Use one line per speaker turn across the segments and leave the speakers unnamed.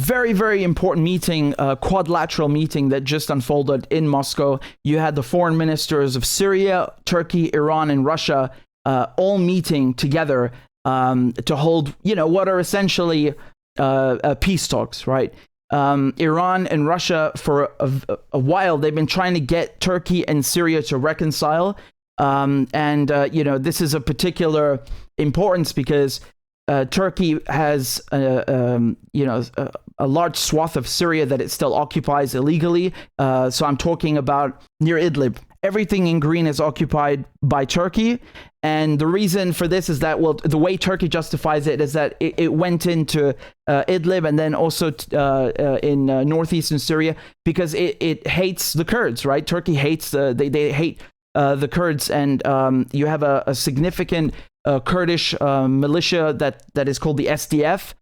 very, very important meeting, quadrilateral meeting that just unfolded in Moscow. You had the foreign ministers of Syria, Turkey, Iran, and Russia all meeting together to hold, what are essentially peace talks, right? Iran and Russia, for a while, they've been trying to get Turkey and Syria to reconcile. This is a particular importance because Turkey has, a large swath of Syria that it still occupies illegally. So I'm talking about near Idlib. Everything in green is occupied by Turkey. And the reason for this is that, the way Turkey justifies it is that it went into Idlib and then also in northeastern Syria because it hates the Kurds, right? Turkey hates, they hate the Kurds. And you have a significant Kurdish militia that is called the SDF,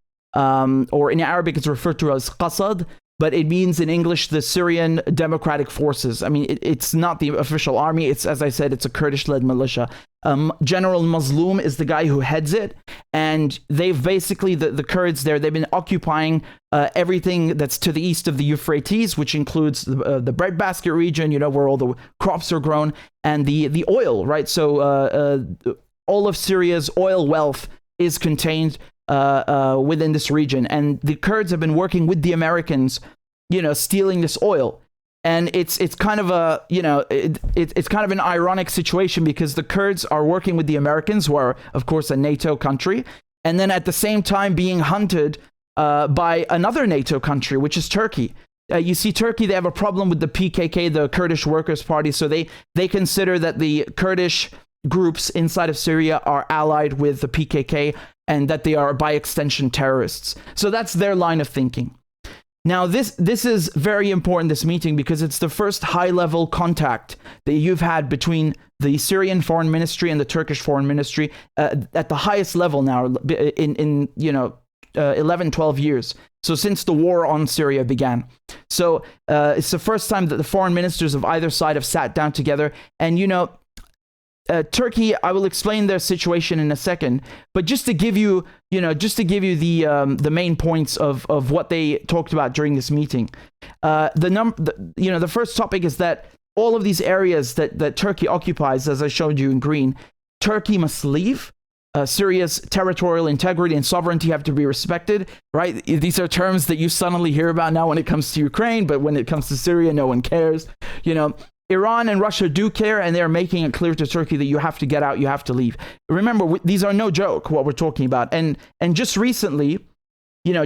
or in Arabic it's referred to as Qasad, but it means in English the Syrian Democratic Forces. I mean, it's not the official army. It's, as I said, it's a Kurdish-led militia. General Mazloum is the guy who heads it, and they've basically, the Kurds there, they've been occupying everything that's to the east of the Euphrates, which includes the breadbasket region, where all the crops are grown, and the oil, right? So all of Syria's oil wealth is contained within this region, and the Kurds have been working with the Americans, stealing this oil, and it's kind of a it's kind of an ironic situation because the Kurds are working with the Americans, who are of course a NATO country, and then at the same time being hunted by another NATO country, which is Turkey. You see, Turkey, they have a problem with the PKK, the Kurdish Workers' Party, so they consider that the Kurdish groups inside of Syria are allied with the PKK and that they are, by extension, terrorists. So that's their line of thinking. Now, this is very important, this meeting, because it's the first high-level contact that you've had between the Syrian Foreign Ministry and the Turkish Foreign Ministry at the highest level now in 11, 12 years. So since the war on Syria began. So it's the first time that the foreign ministers of either side have sat down together. And, Turkey, I will explain their situation in a second, but just to give you the main points of what they talked about during this meeting. The first topic is that all of these areas that Turkey occupies, as I showed you in green, Turkey must leave. Syria's territorial integrity and sovereignty have to be respected, right? These are terms that you suddenly hear about now when it comes to Ukraine, but when it comes to Syria, no one cares, Iran and Russia do care, and they're making it clear to Turkey that you have to get out, you have to leave. Remember, these are no joke, what we're talking about. And just recently, it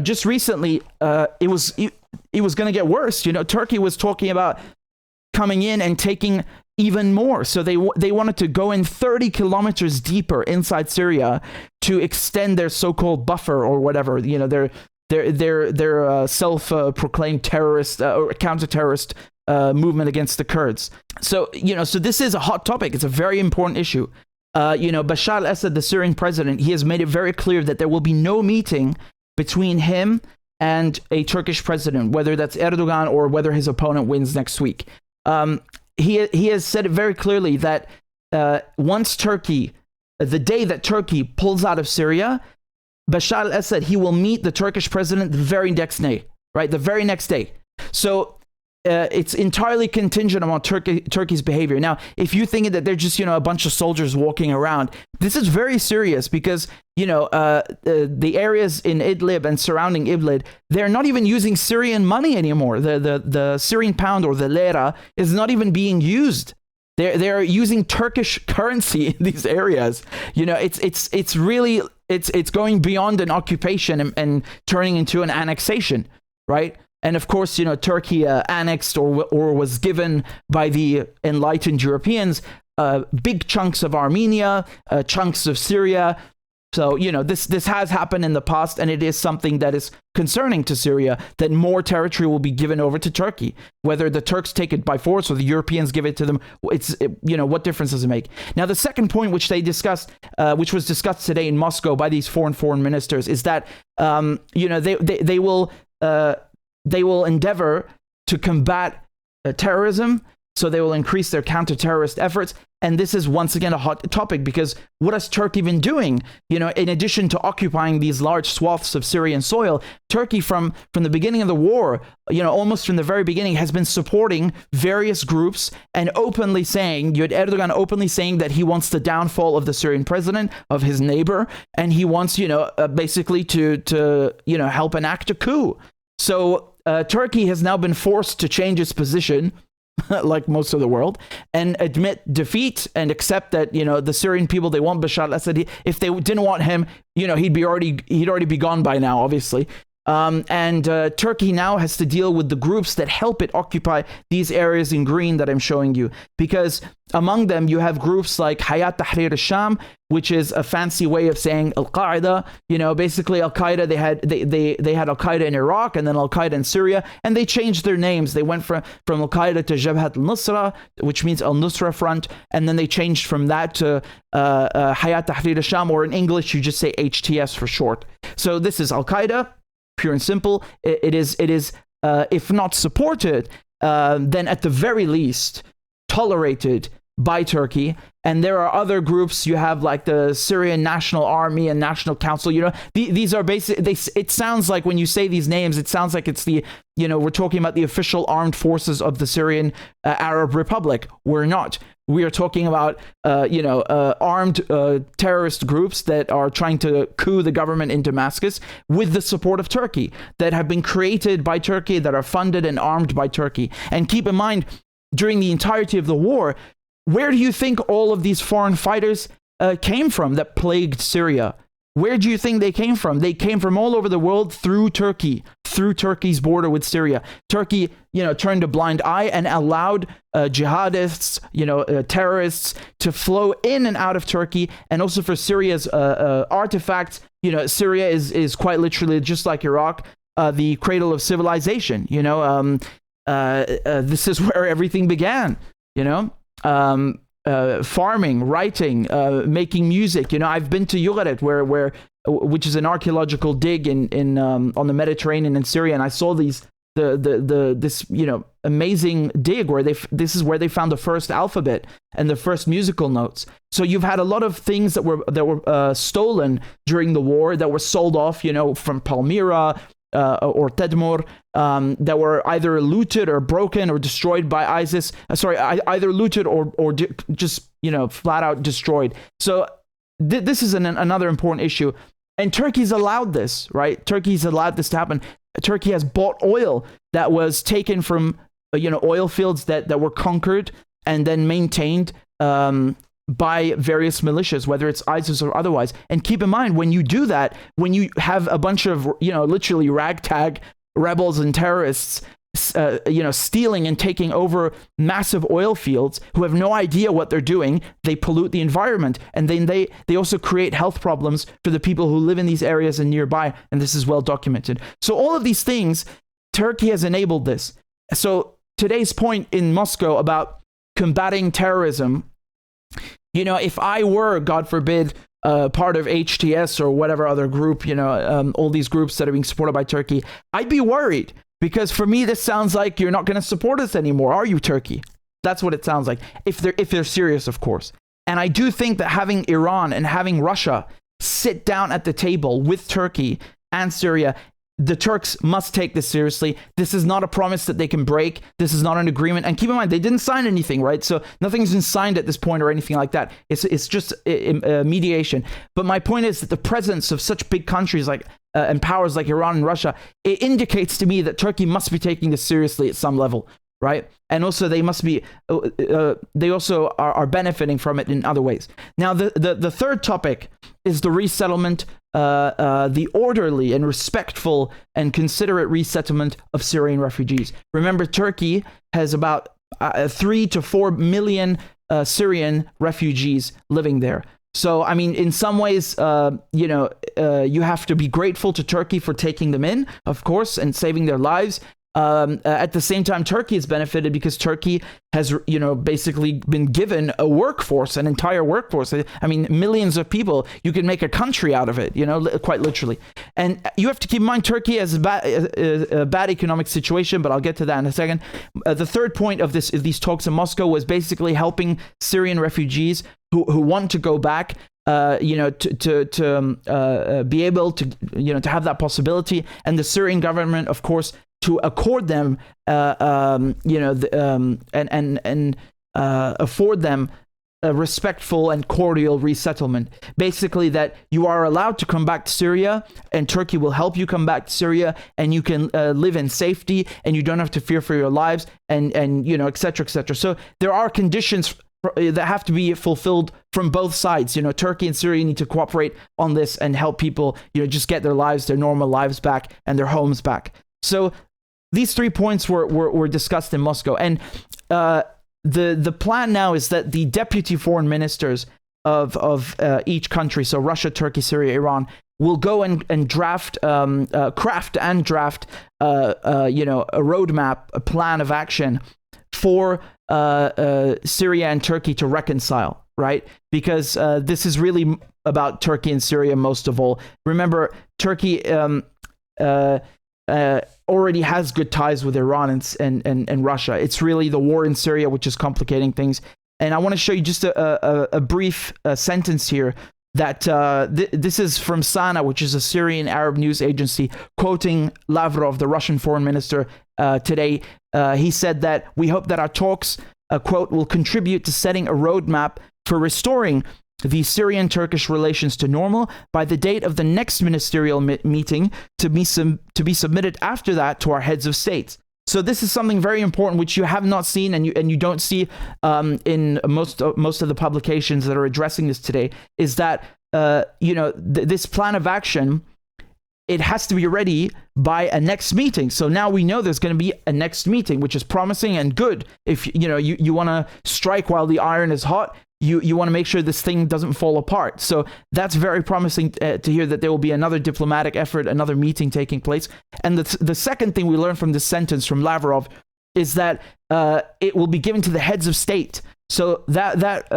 was going to get worse. Turkey was talking about coming in and taking even more. So they wanted to go in 30 kilometers deeper inside Syria to extend their so-called buffer or whatever. Their self-proclaimed terrorist or counter-terrorist movement against the Kurds. So this is a hot topic. It's a very important issue. Bashar al-Assad, the Syrian president, he has made it very clear that there will be no meeting between him and a Turkish president, whether that's Erdogan or whether his opponent wins next week. He has said it very clearly that once Turkey, the day that Turkey pulls out of Syria, Bashar al-Assad, he will meet the Turkish president the very next day, right? The very next day. So it's entirely contingent on Turkey's behavior. Now, if you think that they're just, a bunch of soldiers walking around, this is very serious because, the areas in Idlib and surrounding Idlib, they're not even using Syrian money anymore. The Syrian pound or the lira is not even being used. They're using Turkish currency in these areas. It's really going beyond an occupation and turning into an annexation, right? And of course, Turkey annexed or was given by the enlightened Europeans big chunks of Armenia, chunks of Syria. So, this has happened in the past, and it is something that is concerning to Syria, that more territory will be given over to Turkey. Whether the Turks take it by force or the Europeans give it to them, what difference does it make? Now, the second point which they discussed, which was discussed today in Moscow by these foreign ministers, is that, they will endeavor to combat terrorism so they will increase their counter-terrorist efforts. And this is once again a hot topic, because what has Turkey been doing? In addition to occupying these large swaths of Syrian soil, Turkey from the beginning of the war, almost from the very beginning, has been supporting various groups and openly saying, you had Erdogan openly saying that he wants the downfall of the Syrian president, of his neighbor, and he wants, basically to help enact a coup. So Turkey has now been forced to change its position, like most of the world, and admit defeat and accept that, the Syrian people, they want Bashar al-Assad. If they didn't want him, he'd already be gone by now, obviously. And Turkey now has to deal with the groups that help it occupy these areas in green that I'm showing you, because among them you have groups like Hayat Tahrir al-Sham, which is a fancy way of saying Al-Qaeda. Basically Al-Qaeda, they had Al-Qaeda in Iraq and then Al-Qaeda in Syria, and they changed their names. They went from Al-Qaeda to Jabhat al-Nusra, which means Al-Nusra Front, and then they changed from that to Hayat Tahrir al-Sham, or in English you just say HTS for short. So this is Al-Qaeda, pure and simple. It is if not supported, then at the very least tolerated by Turkey. And there are other groups. You have like the Syrian National Army and National Council. These are basically, it sounds like when you say these names, it sounds like it's the, we're talking about the official armed forces of the Syrian Arab Republic. We're not. We are talking about, armed terrorist groups that are trying to coup the government in Damascus with the support of Turkey, that have been created by Turkey, that are funded and armed by Turkey. And keep in mind, during the entirety of the war, where do you think all of these foreign fighters came from that plagued Syria? Where do you think they came from? They came from all over the world through Turkey, through Turkey's border with Syria. Turkey, turned a blind eye and allowed jihadists, terrorists to flow in and out of Turkey. And also for Syria's artifacts, Syria is quite literally, just like Iraq, the cradle of civilization. This is where everything began, farming, writing, making music. I've been to Figueredo, which is an archaeological dig in on the Mediterranean in Syria, and I saw this amazing dig where this is where they found the first alphabet and the first musical notes. So you've had a lot of things that were stolen during the war, that were sold off, from Palmyra or Tedmur, that were either looted or broken or destroyed by ISIS. Either looted or just flat out destroyed. So this is another important issue, and Turkey's allowed this, right? Turkey's allowed this to happen. Turkey has bought oil that was taken from oil fields that were conquered and then maintained by various militias, whether it's ISIS or otherwise. And keep in mind, when you do that, when you have a bunch of, literally ragtag rebels and terrorists, stealing and taking over massive oil fields, who have no idea what they're doing, they pollute the environment. And then they also create health problems for the people who live in these areas and nearby. And this is well documented. So all of these things, Turkey has enabled this. So today's point in Moscow about combating terrorism, if I were, God forbid, part of HTS or whatever other group, all these groups that are being supported by Turkey, I'd be worried, because for me, this sounds like you're not going to support us anymore, are you, Turkey? That's what it sounds like, if they're serious, of course. And I do think that having Iran and having Russia sit down at the table with Turkey and Syria, the Turks must take this seriously. This is not a promise that they can break. This is not an agreement. And keep in mind, they didn't sign anything, right? So nothing's been signed at this point or anything like that. It's just mediation. But my point is that the presence of such big countries like and powers like Iran and Russia, it indicates to me that Turkey must be taking this seriously at some level, right? And also they must be, they also are benefiting from it in other ways. Now, the third topic is the resettlement, the orderly and respectful and considerate resettlement of Syrian refugees. Remember, Turkey has about 3 to 4 million Syrian refugees living there. So, I mean, in some ways, you have to be grateful to Turkey for taking them in, of course, and saving their lives. At the same time, Turkey has benefited because Turkey has, basically been given a workforce, an entire workforce. I mean, millions of people. You can make a country out of it, quite literally. And you have to keep in mind Turkey has a bad economic situation, but I'll get to that in a second. The third point of these talks in Moscow was basically helping Syrian refugees who want to go back. To be able to to have that possibility, and the Syrian government, of course, to accord them and afford them a respectful and cordial resettlement. Basically, that you are allowed to come back to Syria, and Turkey will help you come back to Syria, and you can live in safety, and you don't have to fear for your lives, and et cetera, et cetera. So there are conditions that have to be fulfilled from both sides. Turkey and Syria need to cooperate on this and help people, just get their lives, their normal lives back, and their homes back. So these 3 points were discussed in Moscow, and the plan now is that the deputy foreign ministers of each country, so Russia, Turkey, Syria, Iran, will go and craft a roadmap, a plan of action for Syria and Turkey to reconcile, right? Because this is really about Turkey and Syria most of all. Remember, Turkey already has good ties with Iran and Russia. It's really the war in Syria which is complicating things. And I want to show you just a brief sentence here that this is from Sana, which is a Syrian Arab news agency, quoting Lavrov, the Russian foreign minister, today. He said that we hope that our talks, quote, will contribute to setting a roadmap for restoring the Syrian-Turkish relations to normal by the date of the next ministerial meeting to be submitted after that to our heads of states. So this is something very important which you have not seen and you don't see in most of the publications that are addressing this today, is that this plan of action, it has to be ready by a next meeting. So now we know there's going to be a next meeting, which is promising and good. If you want to strike while the iron is hot, you want to make sure this thing doesn't fall apart. So that's very promising to hear that there will be another diplomatic effort, another meeting taking place. And the second thing we learned from this sentence from Lavrov is that it will be given to the heads of state. So that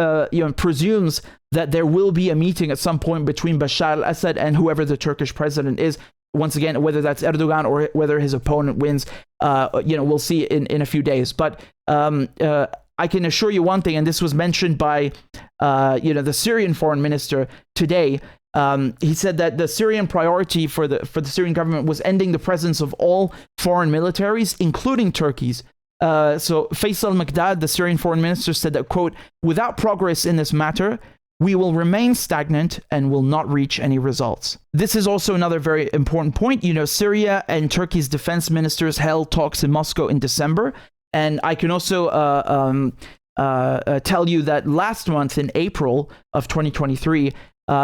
presumes that there will be a meeting at some point between Bashar al-Assad and whoever the Turkish president is. Once again, whether that's Erdogan or whether his opponent wins, we'll see in a few days. But I can assure you one thing, and this was mentioned by the Syrian foreign minister today. He said that the Syrian priority for the Syrian government was ending the presence of all foreign militaries, including Turkey's. So Faisal Mekdad, the Syrian foreign minister, said that, quote, without progress in this matter, we will remain stagnant and will not reach any results. This is also another very important point. Syria and Turkey's defense ministers held talks in Moscow in December. And I can also tell you that last month in April of 2023,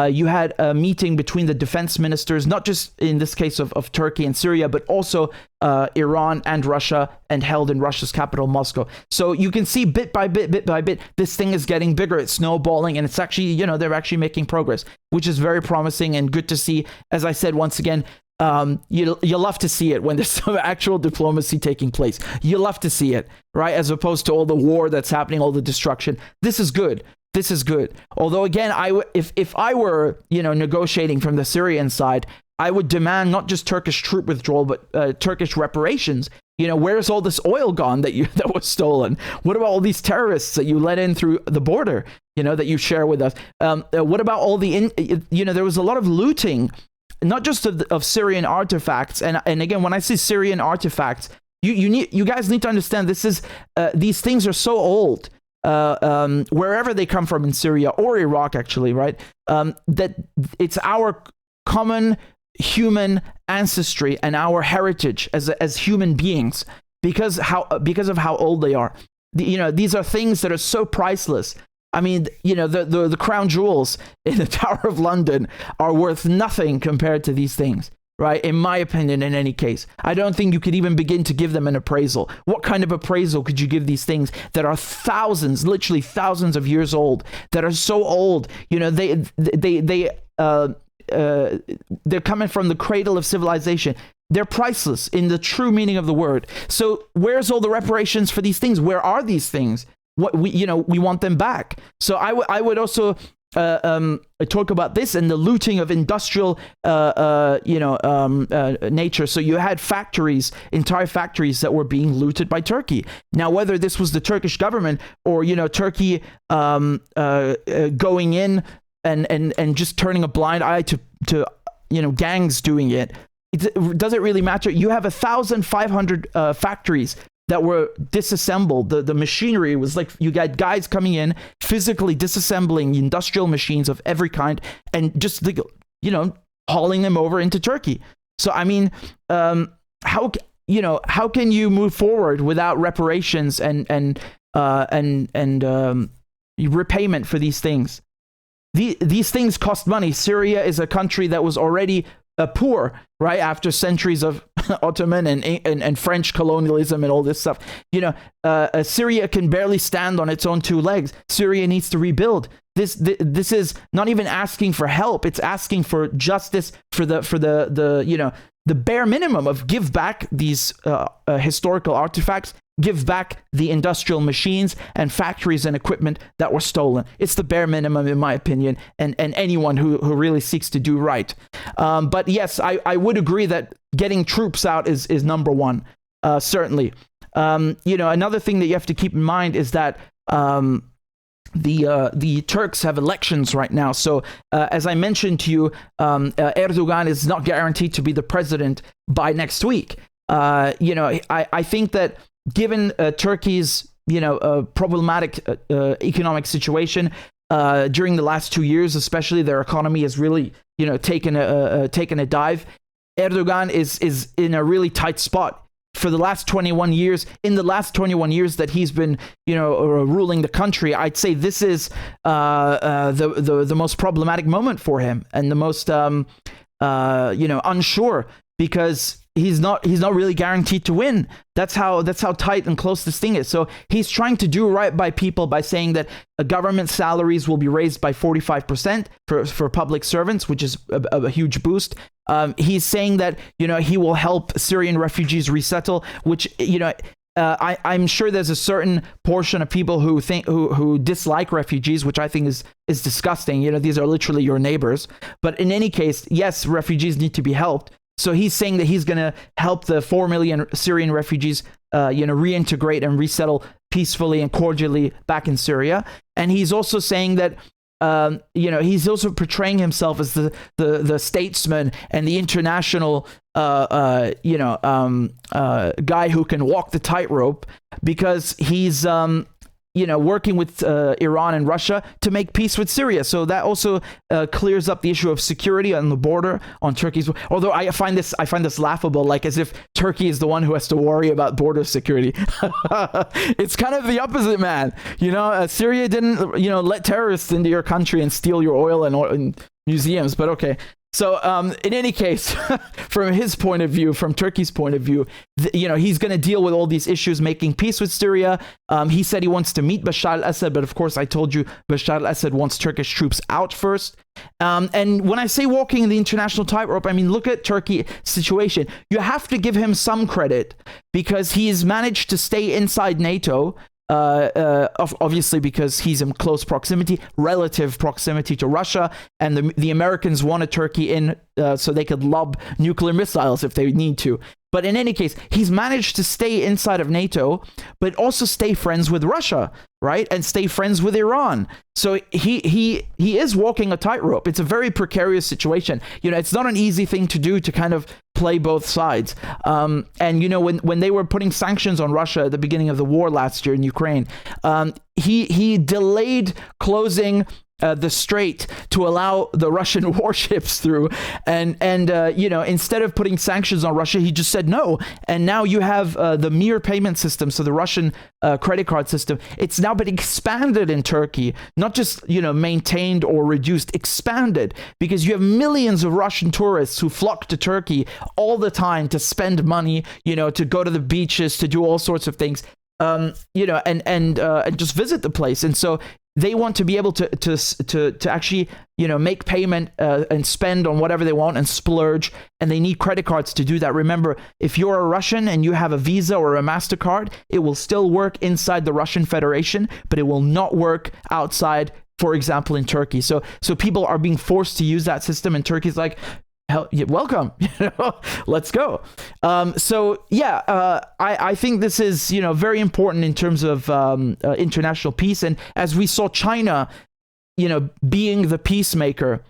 you had a meeting between the defense ministers, not just in this case of Turkey and Syria, but also Iran and Russia, and held in Russia's capital, Moscow. So you can see bit by bit, this thing is getting bigger. It's snowballing, and it's actually, they're actually making progress, which is very promising and good to see. As I said, once again, you love to see it when there's some actual diplomacy taking place. You love to see it, right? As opposed to all the war that's happening, all the destruction. This is good. This is good. Although, again, if I were, negotiating from the Syrian side, I would demand not just Turkish troop withdrawal, but Turkish reparations. Where's all this oil gone that was stolen? What about all these terrorists that you let in through the border, that you share with us? What about all there was a lot of looting, not just of Syrian artifacts. And again, when I say Syrian artifacts, you guys need to understand this is these things are so old. Wherever they come from in Syria or Iraq, actually, right? That it's our common human ancestry and our heritage as human beings because of how old they are. These are things that are so priceless. I mean, the crown jewels in the Tower of London are worth nothing compared to these things. Right? In my opinion, in any case, I don't think you could even begin to give them an appraisal. What kind of appraisal could you give these things that are literally thousands of years old, that are so old? They they're coming from the cradle of civilization. They're priceless in the true meaning of the word. So where's all the reparations for these things? Where are these things? What we want them back. So I would also talk about this and the looting of industrial nature. So you had entire factories that were being looted by Turkey. Now, whether this was the Turkish government or Turkey going in and just turning a blind eye to gangs doing it, does it really matter? You have 1,500 factories that were disassembled. The machinery was like, you got guys coming in, physically disassembling industrial machines of every kind and just, hauling them over into Turkey. So, I mean, how can you move forward without reparations and repayment for these things? These things cost money. Syria is a country that was already poor, right, after centuries of Ottoman and French colonialism and all this stuff. Syria can barely stand on its own two legs. Syria needs to rebuild. This is not even asking for help. It's asking for justice for the bare minimum of give back these historical artifacts, give back the industrial machines and factories and equipment that were stolen. It's the bare minimum, in my opinion, and anyone who really seeks to do right. But yes, I would agree that getting troops out is number one, certainly. Another thing that you have to keep in mind is that the Turks have elections right now. So as I mentioned to you, Erdogan is not guaranteed to be the president by next week. I think that given Turkey's problematic economic situation during the last 2 years, especially, their economy has really taken a dive. Erdogan is in a really tight spot. For the last 21 years, that he's been, ruling the country, I'd say this is the most problematic moment for him, and the most unsure, because he's not really guaranteed to win. That's how tight and close this thing is. So he's trying to do right by people by saying that government salaries will be raised by 45% for public servants, which is a huge boost. He's saying that he will help Syrian refugees resettle, which I'm sure there's a certain portion of people who dislike refugees, which I think is disgusting. These are literally your neighbors. But in any case, yes, refugees need to be helped. So he's saying that he's going to help the 4 million Syrian refugees, reintegrate and resettle peacefully and cordially back in Syria. And he's also saying that, he's also portraying himself as the statesman and the international, guy who can walk the tightrope, because he's, working with Iran and Russia to make peace with Syria. So that also clears up the issue of security on the border on Turkey's. Although I find this laughable, like as if Turkey is the one who has to worry about border security. It's kind of the opposite, man. Syria didn't let terrorists into your country and steal your oil and museums, but okay. So in any case, from his point of view, from Turkey's point of view, he's going to deal with all these issues, making peace with Syria. He said he wants to meet Bashar al-Assad, but of course I told you Bashar al-Assad wants Turkish troops out first. And when I say walking the international tightrope, I mean, look at Turkey's situation. You have to give him some credit, because he's managed to stay inside NATO. Obviously because he's in close relative proximity to Russia, and the Americans wanted Turkey in so they could lob nuclear missiles if they need to. But in any case, he's managed to stay inside of NATO, but also stay friends with Russia, right? And stay friends with Iran. So he is walking a tightrope. It's a very precarious situation. It's not an easy thing to do, to kind of play both sides. And when they were putting sanctions on Russia at the beginning of the war last year in Ukraine, he delayed closing the strait to allow the Russian warships through, and instead of putting sanctions on Russia, he just said no. And now you have the Mir payment system, so the Russian credit card system. It's now been expanded in Turkey, not just maintained or reduced, expanded, because you have millions of Russian tourists who flock to Turkey all the time to spend money, to go to the beaches, to do all sorts of things. And just visit the place. And so they want to be able to actually, make payment and spend on whatever they want and splurge, and they need credit cards to do that. Remember, if you're a Russian and you have a Visa or a MasterCard, it will still work inside the Russian Federation, but it will not work outside, for example, in Turkey. So people are being forced to use that system, and Turkey's like, hell, welcome, let's go. I think this is, very important in terms of international peace. And as we saw China, being the peacemaker,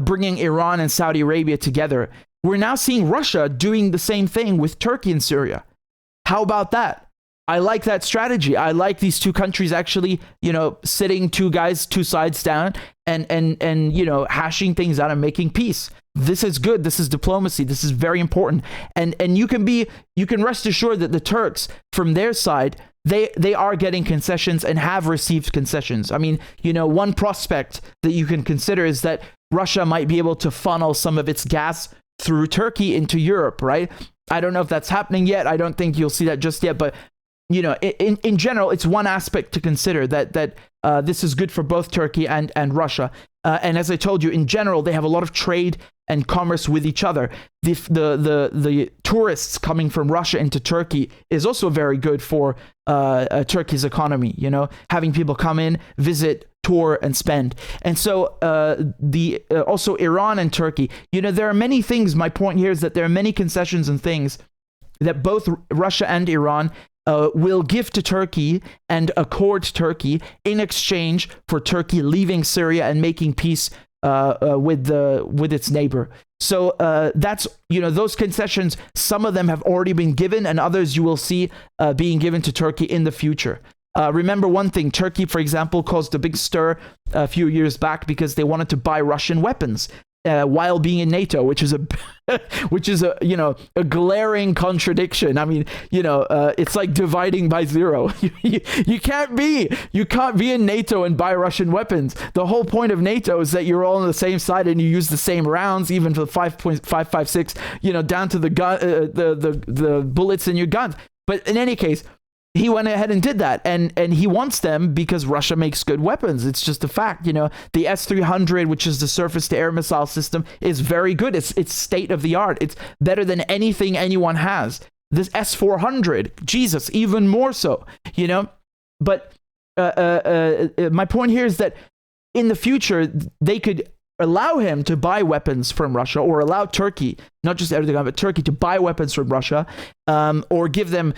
bringing Iran and Saudi Arabia together, we're now seeing Russia doing the same thing with Turkey and Syria. How about that? I like that strategy. I like these two countries actually, sitting two sides down and hashing things out and making peace. This is good. This is diplomacy. This is very important. And you can rest assured that the Turks, from their side, they are getting concessions and have received concessions. I mean, one prospect that you can consider is that Russia might be able to funnel some of its gas through Turkey into Europe, right? I don't know if that's happening yet. I don't think you'll see that just yet, but in general, it's one aspect to consider that this is good for both Turkey and Russia. And as I told you, in general, they have a lot of trade and commerce with each other. The tourists coming from Russia into Turkey is also very good for Turkey's economy. Having people come in, visit, tour, and spend. And so also Iran and Turkey. There are many things. My point here is that there are many concessions and things that both Russia and Iran will give to Turkey and accord Turkey in exchange for Turkey leaving Syria and making peace with its neighbor. So that's, those concessions, some of them have already been given, and others you will see being given to Turkey in the future. Remember one thing, Turkey, for example, caused a big stir a few years back because they wanted to buy Russian weapons while being in NATO, which is a glaring contradiction. I mean, it's like dividing by zero. You can't be in NATO and buy Russian weapons. The whole point of NATO is that you're all on the same side and you use the same rounds, even for the 5.556, down to the gun, the bullets in your guns. But in any case, he went ahead and did that, and he wants them because Russia makes good weapons. It's just a fact. The S-300, which is the surface-to-air missile system, is very good. It's state-of-the-art. It's better than anything anyone has. This S-400, Jesus, even more so. But my point here is that in the future they could allow him to buy weapons from Russia, or allow Turkey, not just Erdogan, but Turkey, to buy weapons from Russia, or give them,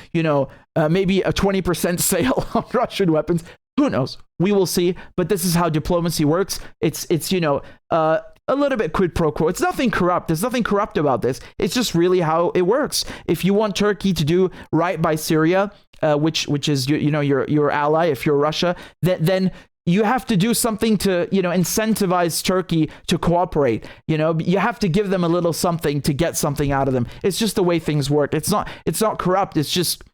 maybe a 20% sale on Russian weapons. Who knows? We will see. But this is how diplomacy works. It's a little bit quid pro quo. It's nothing corrupt. There's nothing corrupt about this. It's just really how it works. If you want Turkey to do right by Syria, which is your ally, if you're Russia, then you have to do something to, incentivize Turkey to cooperate. You have to give them a little something to get something out of them. It's just the way things work. It's not corrupt. It's just,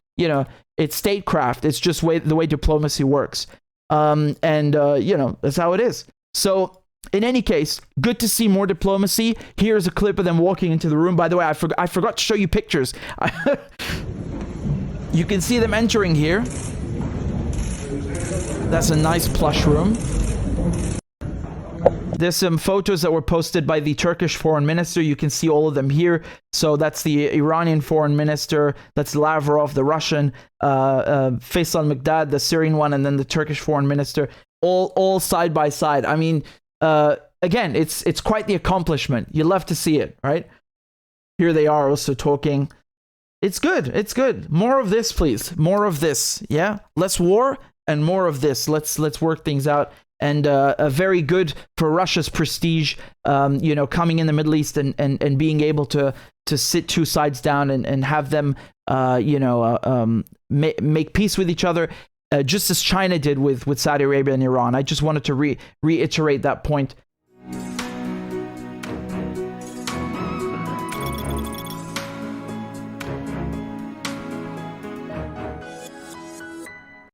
it's statecraft. It's just the way diplomacy works. That's how it is. So in any case, good to see more diplomacy. Here's a clip of them walking into the room. By the way, I forgot to show you pictures. You can see them entering here. That's a nice plush room. There's some photos that were posted by the Turkish foreign minister. You can see all of them here. So that's the Iranian foreign minister. That's Lavrov, the Russian, Faisal Mekdad, the Syrian one, and then the Turkish foreign minister, all side by side. I mean, again, it's quite the accomplishment. You love to see it, right? Here they are also talking. It's good. It's good. More of this, please. More of this. Yeah. Less war and more of this. Let's work things out. And very good for Russia's prestige, coming in the Middle East and being able to sit two sides down and have them, make peace with each other, just as China did with Saudi Arabia and Iran. I just wanted to reiterate that point